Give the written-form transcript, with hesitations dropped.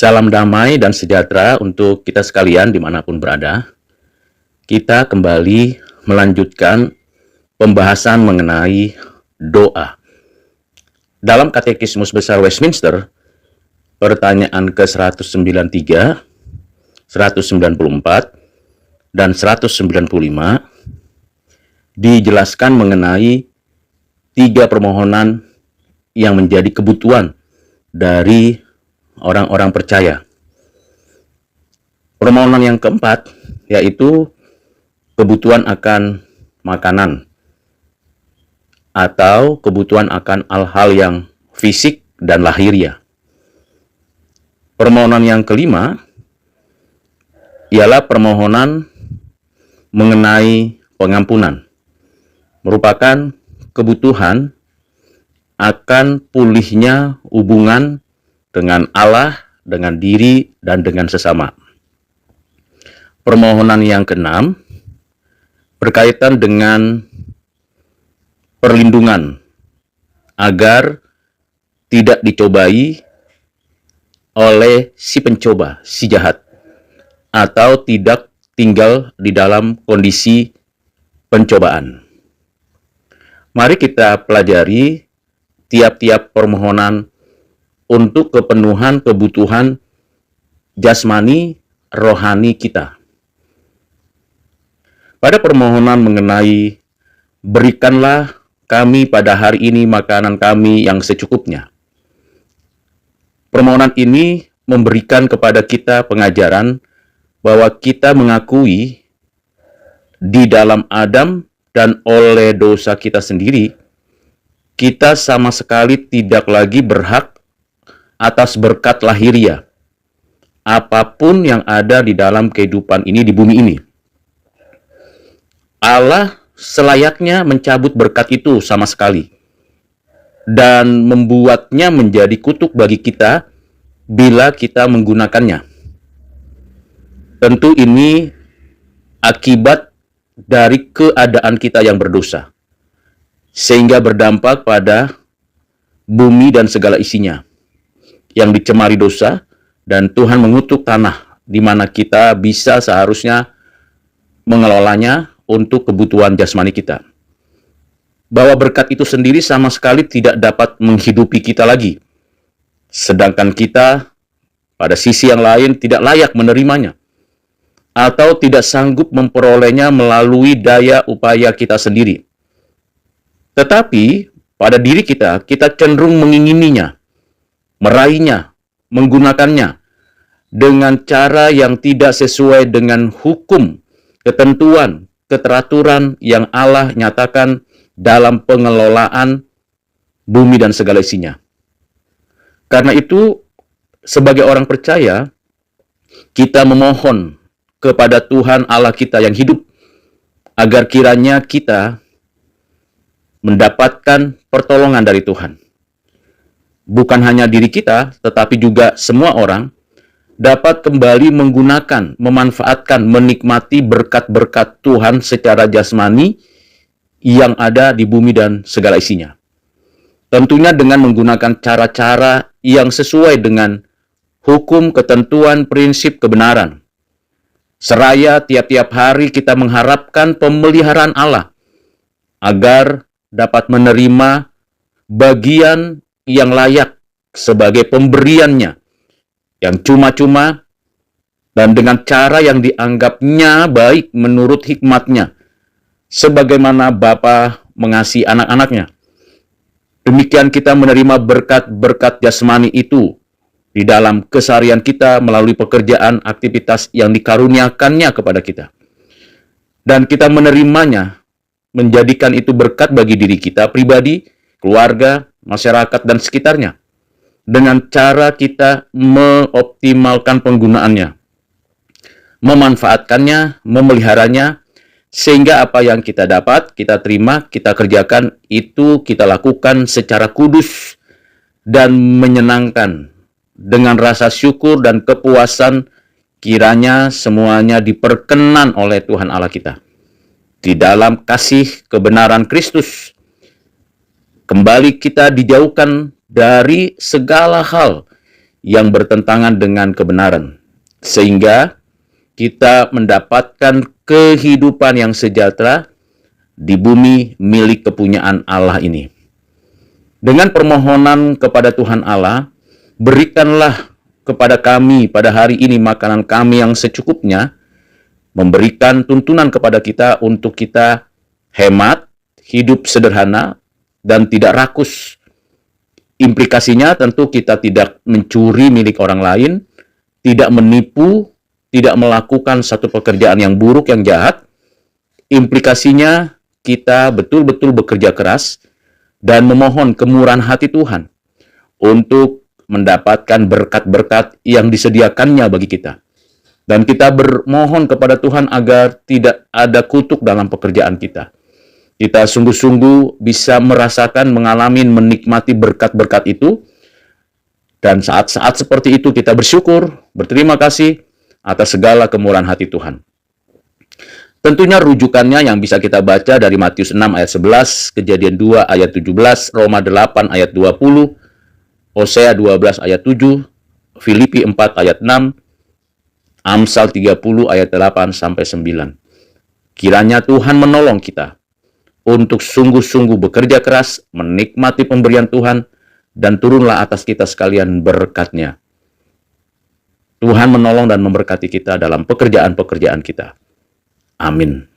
Salam damai dan sejahtera untuk kita sekalian dimanapun berada. Kita kembali melanjutkan pembahasan mengenai doa. Dalam Katekismus Besar Westminster, pertanyaan ke-193, 194, dan 195 dijelaskan mengenai 3 permohonan yang menjadi kebutuhan dari orang-orang percaya. Permohonan yang keempat yaitu kebutuhan akan makanan atau kebutuhan akan hal-hal yang fisik dan lahiriah. Permohonan yang kelima ialah permohonan mengenai pengampunan, merupakan kebutuhan akan pulihnya hubungan dengan Allah, dengan diri, dan dengan sesama. Permohonan yang keenam berkaitan dengan perlindungan agar tidak dicobai oleh si pencoba, si jahat, atau tidak tinggal di dalam kondisi pencobaan. Mari kita pelajari tiap-tiap permohonan untuk kepenuhan kebutuhan jasmani rohani kita. Pada permohonan mengenai berikanlah kami pada hari ini makanan kami yang secukupnya. Permohonan ini memberikan kepada kita pengajaran bahwa kita mengakui di dalam Adam dan oleh dosa kita sendiri, kita sama sekali tidak lagi berhak atas berkat lahiriah, apapun yang ada di dalam kehidupan ini di bumi ini. Allah selayaknya mencabut berkat itu sama sekali dan membuatnya menjadi kutuk bagi kita bila kita menggunakannya. Tentu ini akibat dari keadaan kita yang berdosa, sehingga berdampak pada bumi dan segala isinya yang dicemari dosa, dan Tuhan mengutuk tanah di mana kita bisa seharusnya mengelolanya untuk kebutuhan jasmani kita. Bahwa berkat itu sendiri sama sekali tidak dapat menghidupi kita lagi, sedangkan kita pada sisi yang lain tidak layak menerimanya, atau tidak sanggup memperolehnya melalui daya upaya kita sendiri. Tetapi pada diri kita cenderung mengingininya, meraihnya, menggunakannya dengan cara yang tidak sesuai dengan hukum, ketentuan, keteraturan yang Allah nyatakan dalam pengelolaan bumi dan segala isinya. Karena itu, sebagai orang percaya, kita memohon kepada Tuhan Allah kita yang hidup, agar kiranya kita mendapatkan pertolongan dari Tuhan. Bukan hanya diri kita, tetapi juga semua orang dapat kembali menggunakan, memanfaatkan, menikmati berkat-berkat Tuhan secara jasmani yang ada di bumi dan segala isinya. Tentunya dengan menggunakan cara-cara yang sesuai dengan hukum, ketentuan, prinsip kebenaran. Seraya tiap-tiap hari kita mengharapkan pemeliharaan Allah agar dapat menerima bagian yang layak sebagai pemberiannya yang cuma-cuma dan dengan cara yang dianggapnya baik menurut hikmatnya, sebagaimana Bapa mengasihi anak-anaknya. Demikian kita menerima berkat-berkat jasmani itu di dalam keseharian kita melalui pekerjaan, aktivitas yang dikaruniakannya kepada kita. Dan kita menerimanya, menjadikan itu berkat bagi diri kita pribadi, keluarga, masyarakat, dan sekitarnya. Dengan cara kita mengoptimalkan penggunaannya, memanfaatkannya, memeliharanya, sehingga apa yang kita dapat, kita terima, kita kerjakan, itu kita lakukan secara kudus dan menyenangkan, dengan rasa syukur dan kepuasan, kiranya semuanya diperkenan oleh Tuhan Allah kita. Di dalam kasih kebenaran Kristus, kembali kita dijauhkan dari segala hal yang bertentangan dengan kebenaran, sehingga kita mendapatkan kehidupan yang sejahtera di bumi milik kepunyaan Allah ini. Dengan permohonan kepada Tuhan Allah, berikanlah kepada kami pada hari ini makanan kami yang secukupnya, memberikan tuntunan kepada kita untuk kita hemat, hidup sederhana, dan tidak rakus. Implikasinya tentu kita tidak mencuri milik orang lain, tidak menipu, tidak melakukan satu pekerjaan yang buruk, yang jahat. Implikasinya kita betul-betul bekerja keras dan memohon kemurahan hati Tuhan untuk mendapatkan berkat-berkat yang disediakannya bagi kita. Dan kita bermohon kepada Tuhan agar tidak ada kutuk dalam pekerjaan kita. Kita sungguh-sungguh bisa merasakan, mengalami, menikmati berkat-berkat itu. Dan saat-saat seperti itu kita bersyukur, berterima kasih atas segala kemurahan hati Tuhan. Tentunya rujukannya yang bisa kita baca dari Matius 6 ayat 11, Kejadian 2 ayat 17, Roma 8 ayat 20, Hosea 12 ayat 7, Filipi 4 ayat 6, Amsal 30 ayat 8 sampai 9. Kiranya Tuhan menolong kita untuk sungguh-sungguh bekerja keras, menikmati pemberian Tuhan, dan turunlah atas kita sekalian berkat-Nya. Tuhan menolong dan memberkati kita dalam pekerjaan-pekerjaan kita. Amin.